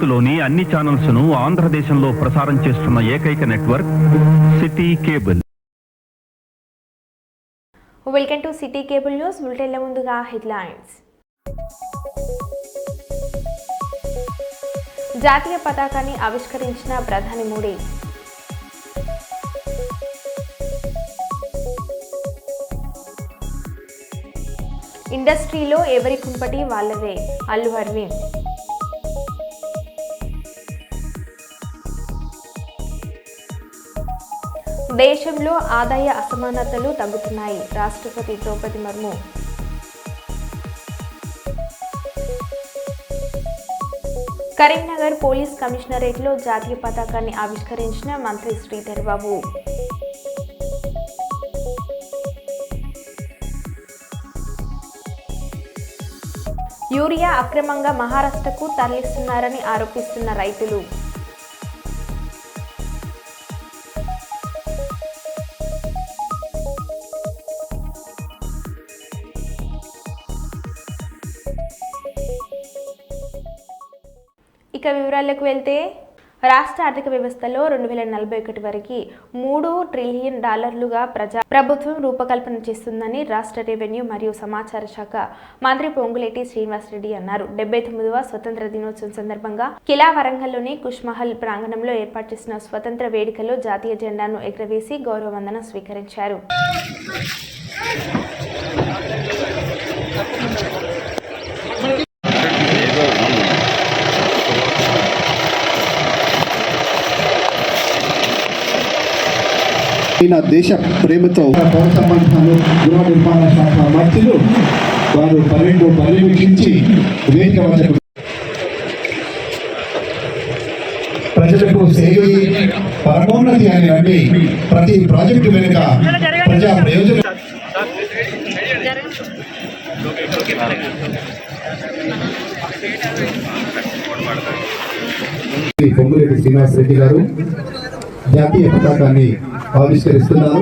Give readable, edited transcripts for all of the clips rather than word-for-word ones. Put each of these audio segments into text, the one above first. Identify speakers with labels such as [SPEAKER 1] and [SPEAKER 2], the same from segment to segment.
[SPEAKER 1] భారత్లోని అన్ని ఛానల్స్ ను ఆంధ్రదేశంలో ప్రసారం చేస్తున్న ఏకైక network city cable.
[SPEAKER 2] Welcome to city cable news. బులెటిన్ల ముందుగా హెడ్లైన్స్. జాతీయ పతాకాన్ని ఆవిష్కరించిన ప్రధాని మోడీ. ఇండస్ట్రీలో ఎవరి కుంపటి వాళ్ళదే అల్లు అరవింద్. దేశంలో ఆదాయ అసమానతలు తగ్గుతున్నాయి రాష్ట్రపతి ద్రౌపది ముర్ము. కరీంనగర్ పోలీస్ కమిషనరేట్లో జాతీయ పతాకాన్ని ఆవిష్కరించిన మంత్రి శ్రీధర్ బాబు. యూరియా అక్రమంగా మహారాష్ట్రకు తరలిస్తున్నారని ఆరోపిస్తున్న రైతులు. ఇక వివరాలకు వెళ్తే రాష్ట్ర ఆర్థిక వ్యవస్థలో 2041 వరకు $3 ట్రిలియన్ ప్రభుత్వం రూపకల్పన చేస్తుందని రాష్ట్ర రెవెన్యూ మరియు సమాచార శాఖ మంత్రి పొంగులేటి శ్రీనివాసరెడ్డి అన్నారు. 79వ స్వతంత్ర దినోత్సవం సందర్భంగా కిలా వరంగల్లోని కుష్మహల్ ప్రాంగణంలో ఏర్పాటు చేసిన స్వతంత్ర వేడుకలో జాతీయ జెండాను ఎగురవేసి గౌరవ వందనం స్వీకరించారు.
[SPEAKER 3] దేశ ప్రేమతో పౌర సంబంధాలు గృహ నిర్మాణ శాఖ మంత్రులు వారు పర్యవేక్షించి వేదిక వద్దకు ప్రజలకు సేవ పరమోన్నతి అని నమ్మి ప్రతి ప్రాజెక్టు వెనుక ప్రజా ప్రయోజనం పొంగులేటి శ్రీనివాసరెడ్డి గారు జాతీయ పతాకాన్ని ఆవిష్కరిస్తున్నారు.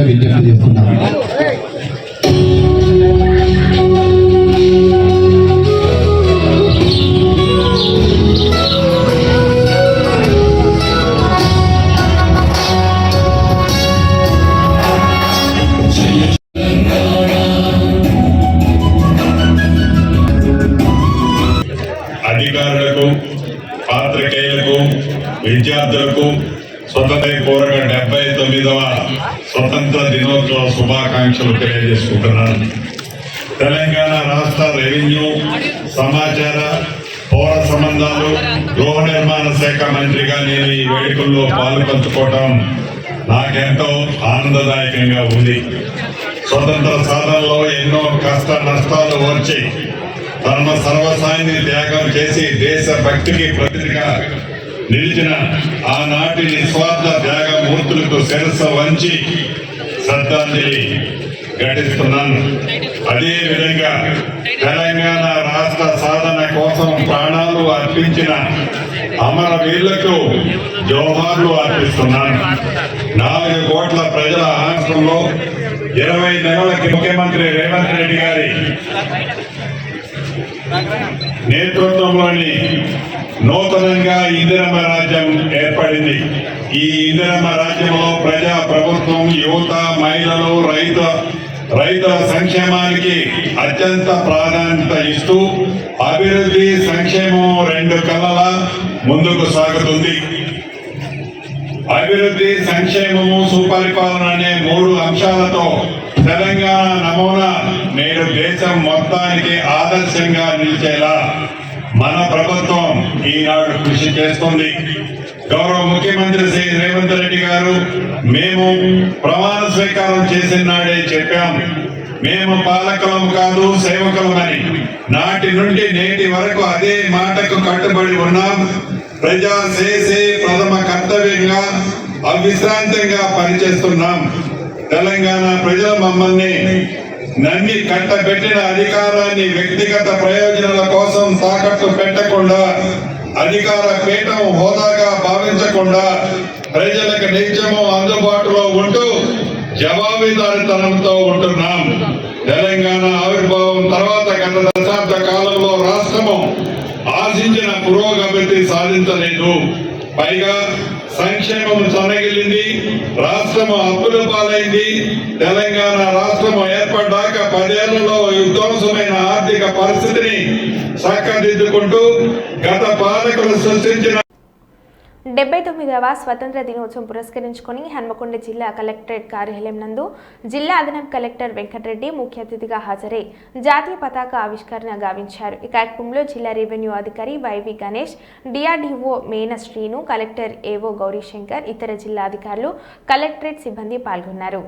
[SPEAKER 3] విజ్ఞప్తి చేస్తున్నాను.
[SPEAKER 4] అధికారులకు, పాత్రికేయులకు, విద్యార్థులకు స్వతంత్రపూర్వక 79వ స్వతంత్ర దినోత్సవ శుభాకాంక్షలు తెలియజేసుకుంటున్నాను. తెలంగాణ రాష్ట్ర రెవెన్యూ, సమాచార, పౌర సంబంధాలు, గృహ నిర్మాణ శాఖ మంత్రిగా నేను ఈ వేడుకల్లో పాల్పంచుకోవటం నాకెంతో ఆనందదాయకంగా ఉంది. స్వతంత్ర సాధనలో ఎన్నో కష్ట నష్టాలు వచ్చి తన సర్వసాయిని త్యాగం చేసి దేశ భక్తికి ప్రతిగా నిలిచిన ఆనాటి నిస్వార్థ త్యాగమూర్తులకు శిరస్సు వంచి శ్రద్ధాంజలి ఘటిస్తున్నాను. అదేవిధంగా తెలంగాణ రాష్ట్ర సాధన కోసం ప్రాణాలు అర్పించిన అమరవీరులకు జోహార్లు అర్పిస్తున్నాను. 4 కోట్ల ప్రజల రాష్ట్రంలో 20 నెలలకి ముఖ్యమంత్రి రేవంత్ రెడ్డి గారి నేతృత్వంలోని నూతనంగా ఇందిరమ్మ రాజ్యం ఏర్పడింది. ఈ ఇందిరమ్మ రాజ్యంలో ప్రజా ప్రభుత్వం, యువత, మహిళలు, రైతుల సంక్షేమానికి అత్యంత ప్రాధాన్యత ఇస్తూ అభివృద్ధి, సంక్షేమం 2 కళ్ళలా ముందుకు సాగుతుంది. అభివృద్ధి, సంక్షేమము, సుపరిపాలన అనే 3 అంశాలతో తెలంగాణ నమూనా నేడు దేశం మొత్తానికి ఆదర్శంగా నిలిచేలా మన ప్రభుత్వం ఈనాడు కృషి చేస్తుంది. గౌరవ ముఖ్యమంత్రి శ్రీ రేవంత్ రెడ్డి గారు మేము ప్రమాణ స్వీకారం చేసిన నాడే చెప్పాం, మేము పాలకులం కాదు సేవకులమని. నాటి నుండి నేటి వరకు అదే మాటకు కట్టుబడి ఉన్నాం. ప్రజా సేసే ప్రథమ కర్తవ్యంగా అవిశ్రాంతంగా పనిచేస్తున్నాం. తెలంగాణ ప్రజలు మమ్మల్ని నమ్మి కట్టబెట్టిన అధికారాన్ని వ్యక్తిగత ప్రయోజనాల కోసం తాకట్టు పెట్టకుండా, అధికార పీఠం హోదాగా భావించకుండా ప్రజలకు నిత్యము అందుబాటులో ఉంటూ జవాబుదారీతనంతో ఉంటున్నాం. తెలంగాణ ఆవిర్భావం తర్వాత గత దశాబ్ద కాలంలో రాష్ట్రము ఆశించిన పురోగతి సాధించలేదు. పైగా సంక్షేమం సన్నగిలింది, రాష్ట్రము అప్పుల పాలైంది. తెలంగాణ రాష్ట్రము ఏర్పడ్డాక 10 ఏళ్లలో విధ్వంసమైన ఆర్థిక పరిస్థితిని చక్కదిద్దుకుంటూ గత పాలకులు సృష్టించిన
[SPEAKER 2] 79వ స్వతంత్ర దినోత్సవం పురస్కరించుకొని హన్మకొండ జిల్లా కలెక్టరేట్ కార్యాలయం నందు జిల్లా అదనపు కలెక్టర్ వెంకటరెడ్డి ముఖ్య అతిథిగా హాజరై జాతీయ పతాక ఆవిష్కరణ గావించారు. ఈ కార్యక్రమంలో జిల్లా రెవెన్యూ అధికారి వైవి గణేష్, డిఆర్డీఓ మేన శ్రీను, కలెక్టర్ ఏవో గౌరీశంకర్, ఇతర జిల్లా అధికారులు, కలెక్టరేట్ సిబ్బంది పాల్గొన్నారు.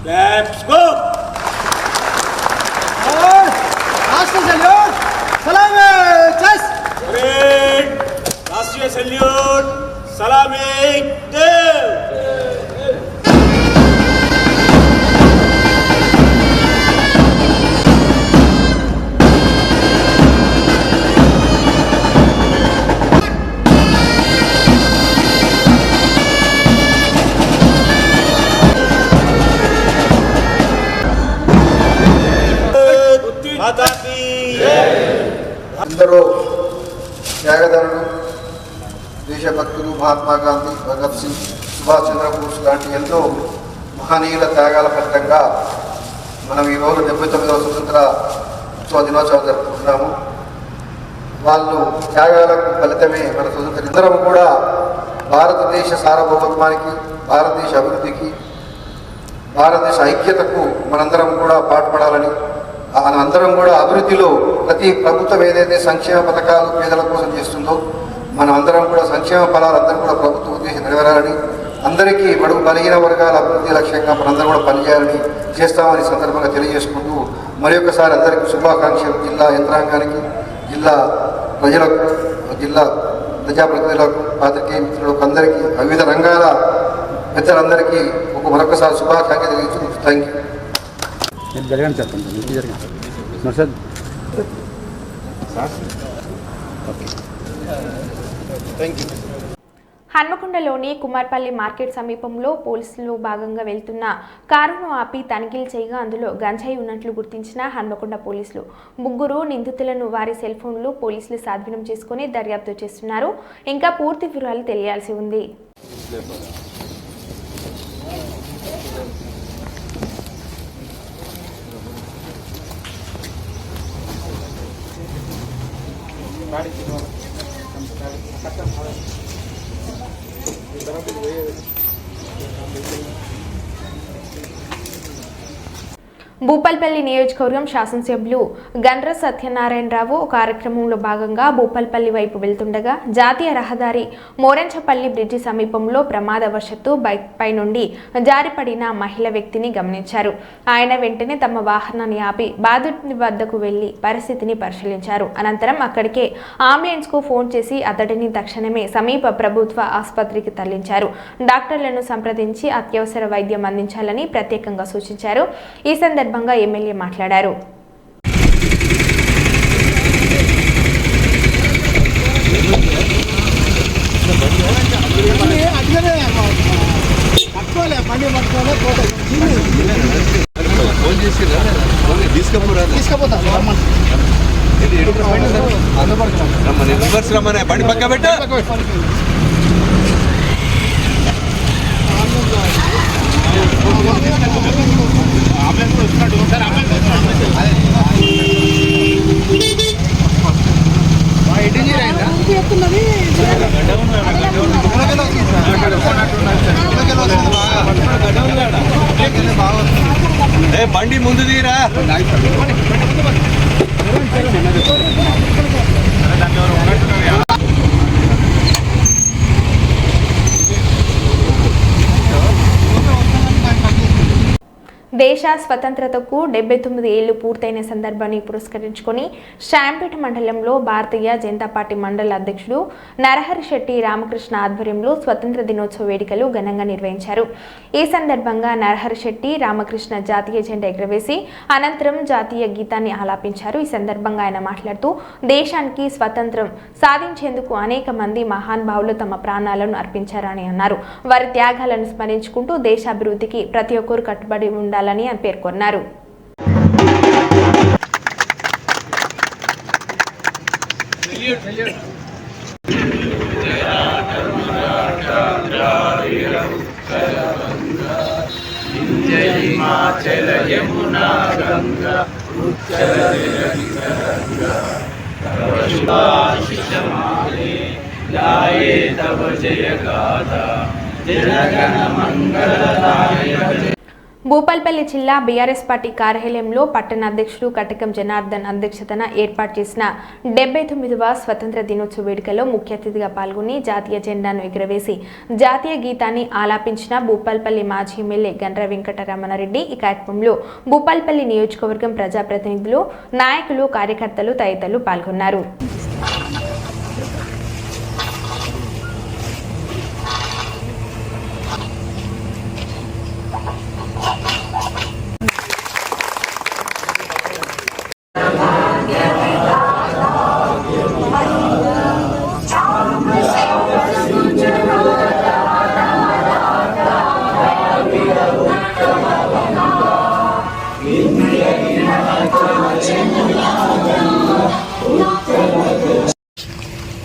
[SPEAKER 5] Let's go! राष्ट्रीय सैल्यूट सलामी चेस राष्ट्रीय सैल्यूट सलामी देव
[SPEAKER 6] అందరూ త్యాగదనులు, దేశభక్తులు, మహాత్మా గాంధీ, భగత్ సింగ్, సుభాష్ చంద్రబోస్ లాంటి ఎంతో మహనీయుల త్యాగాల ఫలితంగా మనం ఈరోజు 79వ స్వతంత్ర దినోత్సవం జరుపుకుంటున్నాము. వాళ్ళు త్యాగాలకు ఫలితమే మన స్వతంత్ర. అందరం కూడా భారతదేశ సార్వభౌమత్వానికి, భారతదేశ అభివృద్ధికి, భారతదేశ ఐక్యతకు మనందరం కూడా పాటుపడాలని, అందరం కూడా అభివృద్ధిలో ప్రతి ప్రభుత్వం ఏదైతే సంక్షేమ పథకాలు పేదల కోసం చేస్తుందో మనం అందరం కూడా సంక్షేమ ఫలాలు అందరూ కూడా ప్రభుత్వం ఉద్దేశం నెరవేరాలని, అందరికీ బడుగు బలహీన వర్గాల అభివృద్ధి లక్ష్యంగా మనందరం కూడా పనిచేయాలని చేస్తామని సందర్భంగా తెలియజేసుకుంటూ మరొకసారి అందరికీ శుభాకాంక్షలు. జిల్లా యంత్రాంగానికి, జిల్లా ప్రజలకు, జిల్లా ప్రజాప్రతినిధులకు, పాత్రికేయ మిత్రులకు, అందరికీ వివిధ రంగాల పెద్దలందరికీ మరొకసారి శుభాకాంక్షలు తెలియజేస్తూ థ్యాంక్ యూ.
[SPEAKER 7] జరగండి చెప్పండి జరగండి సార్.
[SPEAKER 6] Thank you.
[SPEAKER 2] హన్మకొండలోని కుమార్పల్లి మార్కెట్ సమీపంలో పోలీసులు భాగంగా వెళ్తున్న కారును ఆపి తనిఖీలు చేయగా అందులో గంజాయి ఉన్నట్లు గుర్తించిన హన్మకొండ పోలీసులు 3 నిందితులను వారి సెల్ ఫోన్లు పోలీసులు స్వాధీనం చేసుకుని దర్యాప్తు చేస్తున్నారు. ఇంకా పూర్తి వివరాలు తెలియాల్సి ఉంది. భూపాల్పల్లి నియోజకవర్గం శాసనసభ్యులు గండ్ర సత్యనారాయణరావు కార్యక్రమంలో భాగంగా భూపాల్పల్లి వైపు వెళ్తుండగా జాతీయ రహదారి మోరంచపల్లి బ్రిడ్జి సమీపంలో ప్రమాదవశాత్తు బైక్ పై నుండి జారిపడిన మహిళ వ్యక్తిని గమనించారు. ఆయన వెంటనే తమ వాహనాన్ని ఆపి బాధితుని వద్దకు వెళ్లి పరిస్థితిని పరిశీలించారు. అనంతరం అక్కడికే అంబులెన్స్ కు ఫోన్ చేసి అతడిని తక్షణమే సమీప ప్రభుత్వ ఆసుపత్రికి తరలించారు. డాక్టర్లను సంప్రదించి అత్యవసర వైద్యం అందించాలని ప్రత్యేకంగా సూచించారు. ఈ సందర్భంగా ఎమ్మెల్యే మాట్లాడారు.
[SPEAKER 8] రమ్మని బండి పక్క పెట్ట బండి ముందు తీరా
[SPEAKER 2] దేశ స్వతంత్రతకు 79 ఏళ్లు పూర్తయిన సందర్భాన్ని పురస్కరించుకొని శాంపేట మండలంలో భారతీయ జనతా పార్టీ మండల అధ్యక్షుడు నరహరి శెట్టి రామకృష్ణ ఆధ్వర్యంలో స్వతంత్ర దినోత్సవ వేడుకలు ఘనంగా నిర్వహించారు. ఈ సందర్భంగా నరహరి శెట్టి రామకృష్ణ జాతీయ జెండా ఎగురవేసి అనంతరం జాతీయ గీతాన్ని ఆలాపించారు. ఈ సందర్భంగా ఆయన మాట్లాడుతూ దేశానికి స్వతంత్రం సాధించేందుకు అనేక మంది మహానుభావులు తమ ప్రాణాలను అర్పించారని అన్నారు. వారి త్యాగాలను స్మరించుకుంటూ దేశాభివృద్ధికి ప్రతి ఒక్కరూ కట్టుబడి ఉండాలని అని పేర్కొన్నారు. భూపాల్పల్లి జిల్లా బీఆర్ఎస్ పార్టీ కార్యాలయంలో పట్టణ అధ్యక్షుడు కటకం జనార్దన్ అధ్యక్షతన ఏర్పాటు చేసిన 79వ స్వతంత్ర దినోత్సవ వేడుకలో ముఖ్య అతిథిగా పాల్గొని జాతీయ జెండాను ఎగురవేసి జాతీయ గీతాన్ని ఆలాపించిన భూపాల్పల్లి మాజీ ఎమ్మెల్యే గండ్ర వెంకటరమణారెడ్డి. ఈ కార్యక్రమంలో భూపాల్పల్లి నియోజకవర్గం ప్రజాప్రతినిధులు, నాయకులు, కార్యకర్తలు తదితరులు పాల్గొన్నారు.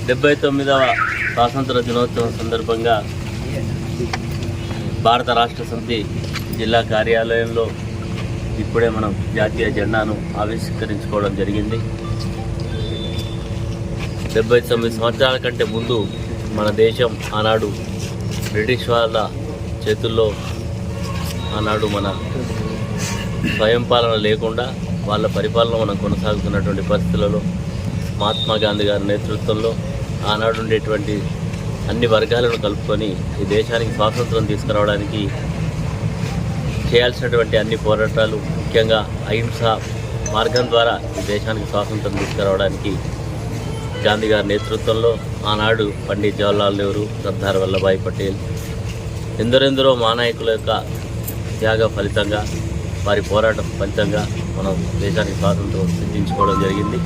[SPEAKER 9] డెబ్బై 79వ స్వాతంత్ర దినోత్సవం సందర్భంగా భారత రాష్ట్ర సమితి జిల్లా కార్యాలయంలో ఇప్పుడే మనం జాతీయ జెండాను ఆవిష్కరించుకోవడం జరిగింది. 79 సంవత్సరాల కంటే ముందు మన దేశం ఆనాడు బ్రిటిష్ వాళ్ళ చేతుల్లో ఆనాడు మన స్వయం పాలన లేకుండా వాళ్ళ పరిపాలన మనం కొనసాగుతున్నటువంటి పరిస్థితులలో మహాత్మా గాంధీ గారి నేతృత్వంలో ఆనాడు ఉండేటువంటి అన్ని వర్గాలను కలుపుకొని ఈ దేశానికి స్వాతంత్రం తీసుకురావడానికి చేయాల్సినటువంటి అన్ని పోరాటాలు, ముఖ్యంగా అహింస మార్గం ద్వారా ఈ దేశానికి స్వాతంత్రం తీసుకురావడానికి గాంధీ గారి నేతృత్వంలో ఆనాడు పండిత్ జవహర్లాల్ నెహ్రూ, సర్దార్ వల్లభాయ్ పటేల్ ఎందరెందరో మానాయకుల యొక్క త్యాగ ఫలితంగా, వారి పోరాటం ఫలితంగా మనం దేశానికి స్వాతంత్రం సిద్ధించుకోవడం జరిగింది.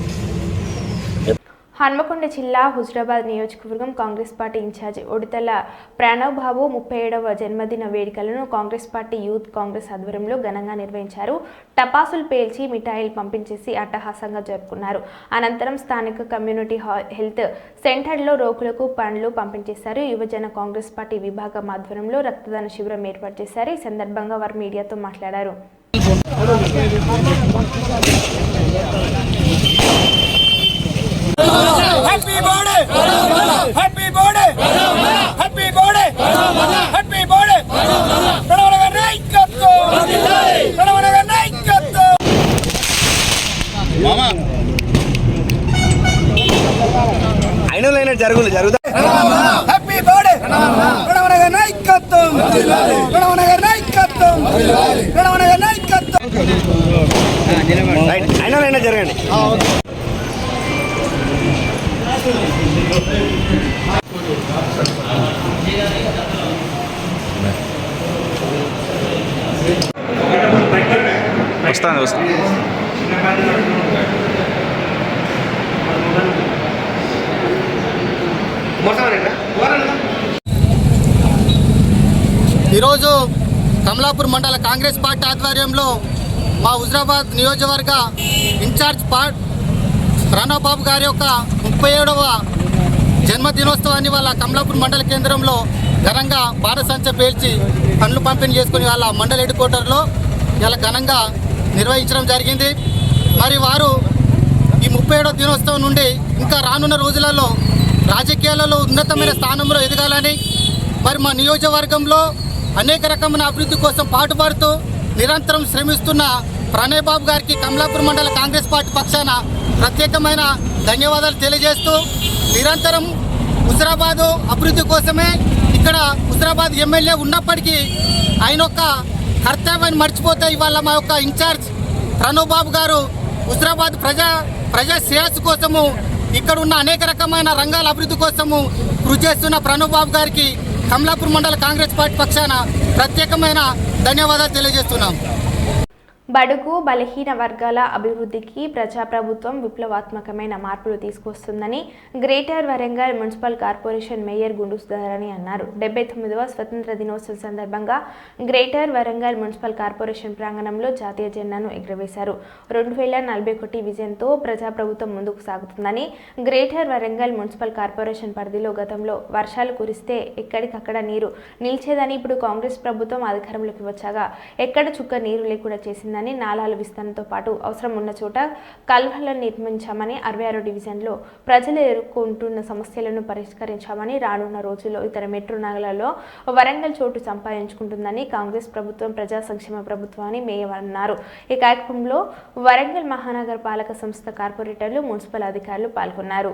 [SPEAKER 2] హన్మకొండ జిల్లా హుజురాబాద్ నియోజకవర్గం కాంగ్రెస్ పార్టీ ఇన్ఛార్జి ఒడితల ప్రణవ్ బాబు 37వ జన్మదిన వేడుకలను కాంగ్రెస్ పార్టీ యూత్ కాంగ్రెస్ ఆధ్వర్యంలో ఘనంగా నిర్వహించారు. టపాసులు పేల్చి మిఠాయిలు పంపించేసి అట్టహాసంగా జరుపుకున్నారు. అనంతరం స్థానిక కమ్యూనిటీ హెల్త్ సెంటర్లో రోగులకు పండ్లు పంపించేశారు. యువజన కాంగ్రెస్ పార్టీ విభాగం ఆధ్వర్యంలో రక్తదాన శిబిరం ఏర్పాటు చేశారు. ఈ సందర్భంగా వారు మీడియాతో మాట్లాడారు.
[SPEAKER 5] Happy birthday happy birthday happy birthday happy birthday Pranavanagar నాయకత్వం ప్రణవనగర్ నాయకత్వం మామా అయినా జరుగుతా హ్యాపీ బర్త్డే ప్రణవనగర్ నాయకత్వం ప్రణవనగర్ నాయకత్వం ప్రణవనగర్ నాయకత్వం అయినా జరగండి
[SPEAKER 8] వస్తాను
[SPEAKER 10] ఈరోజు కమలాపూర్ మండల కాంగ్రెస్ పార్టీ ఆధ్వర్యంలో మా హుజరాబాద్ నియోజకవర్గ ఇన్ఛార్జ్ ప్రణవ్ బాబు గారి యొక్క 37వ జన్మదినోత్సవాన్ని వాళ్ళ కమలాపూర్ మండల కేంద్రంలో ఘనంగా బాణసంచ పేల్చి పండ్లు పంపిణీ చేసుకుని వాళ్ళ మండల హెడ్ క్వార్టర్లో ఇలా ఘనంగా నిర్వహించడం జరిగింది. మరి వారు ఈ 37వ దినోత్సవం నుండి ఇంకా రానున్న రోజులలో రాజకీయాలలో ఉన్నతమైన స్థానంలో ఎదగాలని, మరి మా నియోజకవర్గంలో అనేక రకమైన అభివృద్ధి కోసం పాటుపడుతూ నిరంతరం శ్రమిస్తున్న ప్రణయ్ బాబు గారికి కమలాపూర్ మండల కాంగ్రెస్ పార్టీ పక్షాన ప్రత్యేకమైన ధన్యవాదాలు తెలియజేస్తూ, నిరంతరం హుజరాబాదు అభివృద్ధి కోసమే ఇక్కడ హుజరాబాద్ ఎమ్మెల్యే ఉన్నప్పటికీ ఆయన యొక్క కర్తవ్యాన్ని మర్చిపోతే ఇవాళ మా యొక్క ఇన్ఛార్జ్ ప్రణవ్ బాబు గారు హుజరాబాద్ ప్రజా శ్రేయస్సు కోసము ఇక్కడ ఉన్న అనేక రకమైన రంగాల అభివృద్ధి కోసము కృషి చేస్తున్న ప్రణవ్ బాబు గారికి కమలాపూర్ మండల కాంగ్రెస్ పార్టీ పక్షాన ప్రత్యేకమైన ధన్యవాదాలు తెలియజేస్తున్నాం.
[SPEAKER 2] బడుగు బలహీన వర్గాల అభివృద్ధికి ప్రజాప్రభుత్వం విప్లవాత్మకమైన మార్పులు తీసుకొస్తుందని greater Warangal municipal corporation mayor Gundu Sudharani అన్నారు. 79వ స్వతంత్ర దినోత్సవం సందర్భంగా గ్రేటర్ వరంగల్ మున్సిపల్ కార్పొరేషన్ ప్రాంగణంలో జాతీయ జెండాను ఎగురవేశారు. 2041 విజన్తో ప్రజాప్రభుత్వం ముందుకు సాగుతుందని, గ్రేటర్ వరంగల్ మున్సిపల్ కార్పొరేషన్ పరిధిలో గతంలో వర్షాలు కురిస్తే ఎక్కడికక్కడ నీరు నిలిచేదని, ఇప్పుడు కాంగ్రెస్ ప్రభుత్వం అధికారంలోకి వచ్చాక ఎక్కడ చుక్క నీరు లేకుండా చేసింది. నాలాల విస్తరణతో పాటు అవసరం ఉన్న చోట కాల్వలను నిర్మించామని, 66 డివిజన్లో ప్రజలు ఎదుర్కొంటున్న సమస్యలను పరిష్కరించామని, రానున్న రోజుల్లో ఇతర మెట్రో నగరాల్లో వరంగల్ చోటు సంపాదించుకుంటుందని కాంగ్రెస్ ప్రభుత్వం ప్రజా సంక్షేమ ప్రభుత్వం అని మేయర్ అన్నారు. ఈ కార్యక్రమంలో వరంగల్ మహానగర పాలక సంస్థ కార్పొరేటర్లు, మున్సిపల్ అధికారులు పాల్గొన్నారు.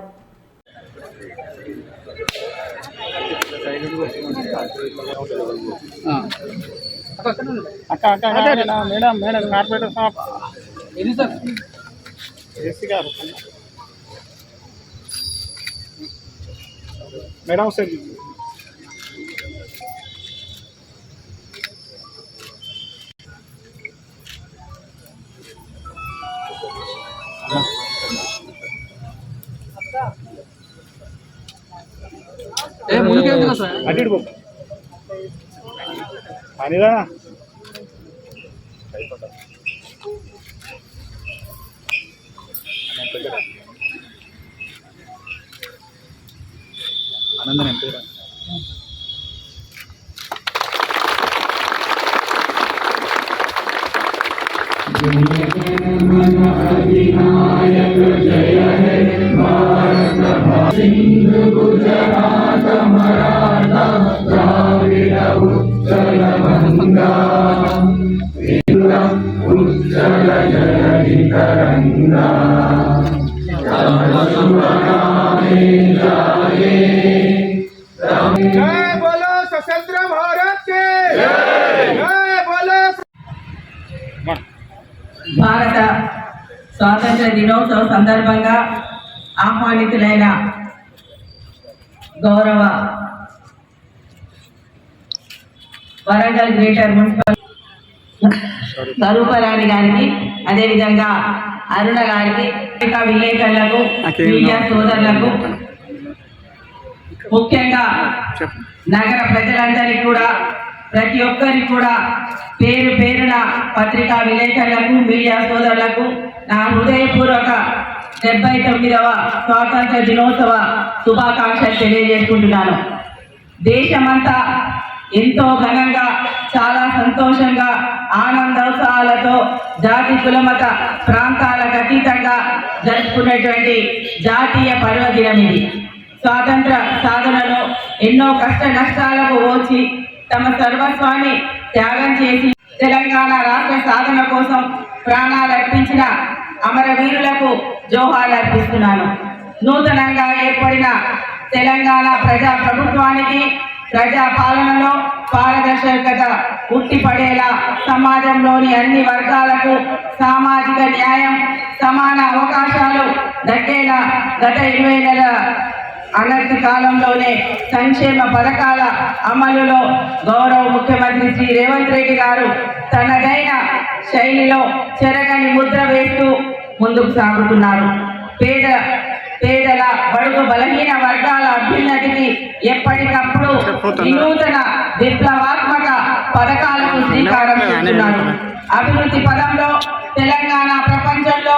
[SPEAKER 10] మేడం కార్పొరేటర్ సాబ్ ఏసీ గారు మేడం సార్ అటు అనిరా ఆనందం ఎంత
[SPEAKER 11] భారత స్వాతంత్ర దినోత్సవం సందర్భంగా ఆహ్వానితులైన గౌరవ వరంగల్ గ్రేటర్ మున్సిపల్ స్వరూపరాణి గారికి, అదేవిధంగా అరుణ గారికి, విలేకరులకు, మీడియా సోదరులకు, ముఖ్యంగా నగర ప్రజలందరికీ కూడా, ప్రతి ఒక్కరికి కూడా పేరు పేరున పత్రికా విలేకరులకు, మీడియా సోదరులకు నా హృదయపూర్వక 79వ స్వాతంత్ర దినోత్సవ శుభాకాంక్షలు తెలియజేసుకుంటున్నాను. దేశమంతా ఎంతో ఘనంగా, చాలా సంతోషంగా, ఆనందోత్సాహాలతో, జాతి కులమత ప్రాంతాలకు అతీతంగా జరుపుకునేటువంటి జాతీయ పర్వదినం ఇది. స్వాతంత్ర సాధనలో ఎన్నో కష్ట నష్టాలకు ఓర్చి తమ సర్వస్వాన్ని త్యాగం చేసి తెలంగాణ రాష్ట్ర సాధన కోసం ప్రాణాలు అర్పించిన అమరవీరులకు జోహార్లు అర్పిస్తున్నాను. నూతనంగా ఏర్పడిన తెలంగాణ ప్రజా ప్రభుత్వానికి ప్రజా పాలనలో పారదర్శకత ఉట్టిపడేలా సమాజంలోని అన్ని వర్గాలకు సామాజిక న్యాయం, సమాన అవకాశాలు దక్కేలా గత 20 నెలల అనతి కాలంలోనే సంక్షేమ పథకాల అమలులో గౌరవ ముఖ్యమంత్రి శ్రీ రేవంత్ రెడ్డి గారు తనదైన శైలిలో చెరగని ముద్ర వేస్తూ ముందుకు సాగుతున్నారు. పేదల బడుగు బలహీన వర్గాల అభ్యున్నతికి ఎప్పటికప్పుడు వినూతన విప్లవాత్మక పథకాలకు శ్రీకారం చుడుతున్నారు. అభివృద్ధి పదంలో తెలంగాణ ప్రపంచంలో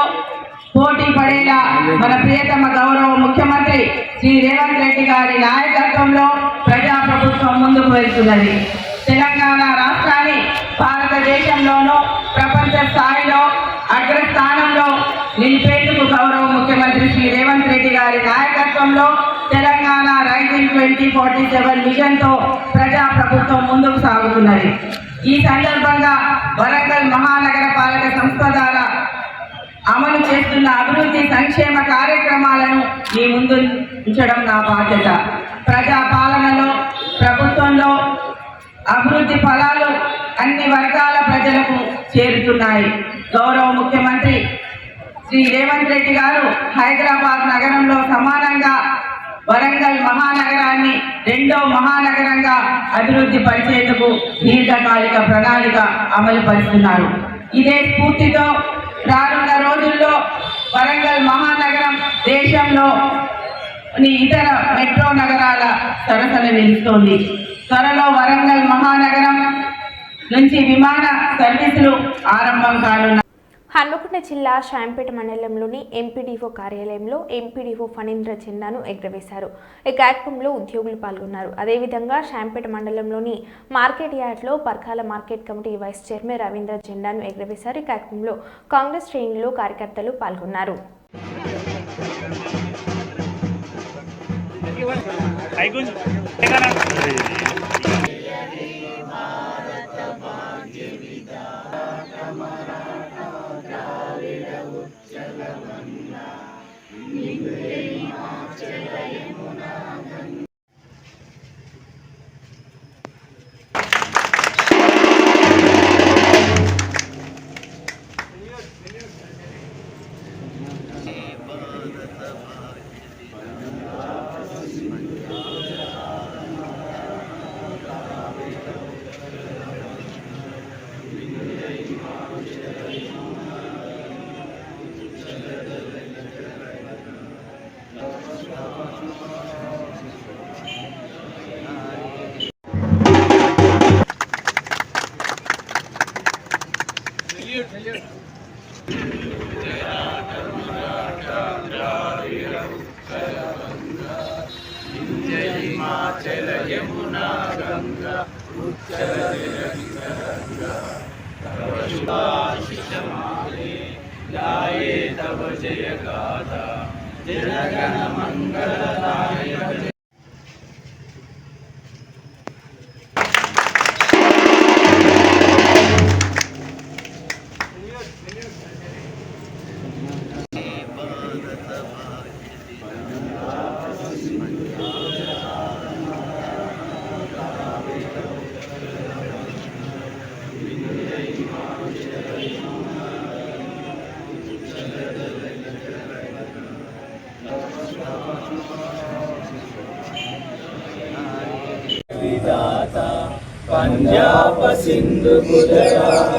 [SPEAKER 11] పోటీ పడేలా మన ప్రియతమ గౌరవ ముఖ్యమంత్రి శ్రీ రేవంత్ రెడ్డి గారి నాయకత్వంలో ప్రజాప్రభుత్వం ముందుకు వెళ్తున్నది. తెలంగాణ రాష్ట్రాన్ని భారతదేశంలోనూ ప్రపంచ స్థాయిలో అగ్రస్థానంలో నిలిపేందుకు గౌరవ ముఖ్యమంత్రి శ్రీ రేవంత్ రెడ్డి గారి నాయకత్వంలో తెలంగాణ రైజింగ్ 2047 విజన్తో ప్రజాప్రభుత్వం ముందుకు సాగుతున్నది. ఈ సందర్భంగా వరంగల్ మహానగర పాలక సంస్థ ద్వారా అమలు చేస్తున్న అభివృద్ధి సంక్షేమ కార్యక్రమాలను మీ ముందు ఉంచడం నా బాధ్యత. ప్రజా పాలనలో ప్రభుత్వంలో అభివృద్ధి ఫలాలు అన్ని వర్గాల ప్రజలకు చేరుతున్నాయి. గౌరవ ముఖ్యమంత్రి శ్రీ రేవంత్ రెడ్డి గారు హైదరాబాద్ నగరంలో సమానంగా వరంగల్ మహానగరాన్ని 2వ మహానగరంగా అభివృద్ధి పరిచేందుకు దీర్ఘకాలిక ప్రణాళిక అమలు పరుస్తున్నారు. ఇదే స్ఫూర్తితో రానున్న రోజుల్లో వరంగల్ మహానగరం దేశంలో ఇతర మెట్రో నగరాల సరసన నిలుస్తోంది. త్వరలో వరంగల్ మహానగరం నుంచి విమాన సర్వీసులు ఆరంభం కానున్నాయి.
[SPEAKER 2] హన్మకొండ జిల్లా షాంపేట మండలంలోని ఎంపీడీఓ కార్యాలయంలో ఎంపీడీఓ ఫణీంద్ర జెండాను ఎగురవేశారు. ఈ కార్యక్రమంలో ఉద్యోగులు పాల్గొన్నారు. అదేవిధంగా షాంపేట మండలంలోని మార్కెట్ యార్డ్లో Parkal market committee vice chairman Ravindra జెండాను ఎగురవేశారు. ఈ కార్యక్రమంలో కాంగ్రెస్ శ్రేణులు కార్యకర్తలు పాల్గొన్నారు.
[SPEAKER 12] పంజాబ సింధు గుజరాత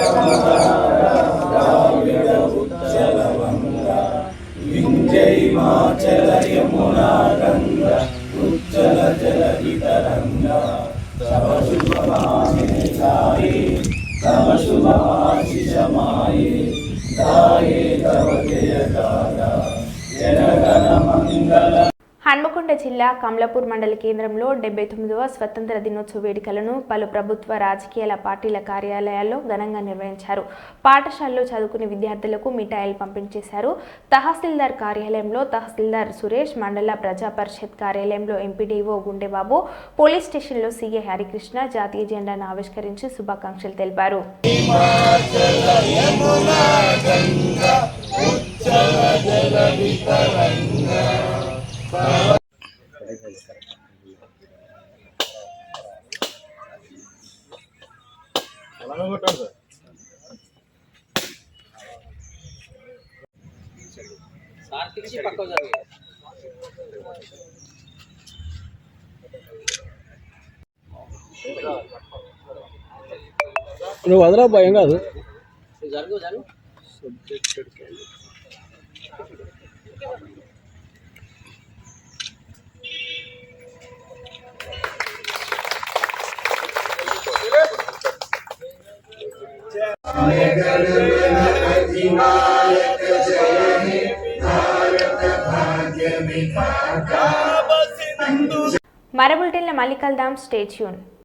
[SPEAKER 12] ద్రావిడ ఉచ్చల వంగ వింధ్య హిమాచల యమునా గంగ ఉచ్చల జలధితరంగ తవ శుభమానే గాయే తవ శుభమాశిషమాయే గాయే తవ జయగాథ జనగణ మంగళ.
[SPEAKER 2] హన్మకొండ జిల్లా కమలాపూర్ మండల కేంద్రంలో 79వ స్వతంత్ర దినోత్సవ వేడుకలను పలు ప్రభుత్వ రాజకీయ పార్టీల కార్యాలయాల్లో ఘనంగా నిర్వహించారు. పాఠశాలలో చదువుకునే విద్యార్థులకు మిఠాయిలు పంపిణీ చేశారు. తహసీల్దార్ కార్యాలయంలో తహసీల్దార్ సురేష్, మండల ప్రజా పరిషత్ కార్యాలయంలో ఎంపీడీఓ గుండెబాబు, పోలీస్ స్టేషన్లో సీఐ హరికృష్ణ జాతీయ జెండాను ఆవిష్కరించి శుభాకాంక్షలు తెలిపారు.
[SPEAKER 5] నువ్వు వదరా భయం కాదు.
[SPEAKER 2] మరో బులెటిన్లో మళ్ళీ కలుద్దాం. Stay tune.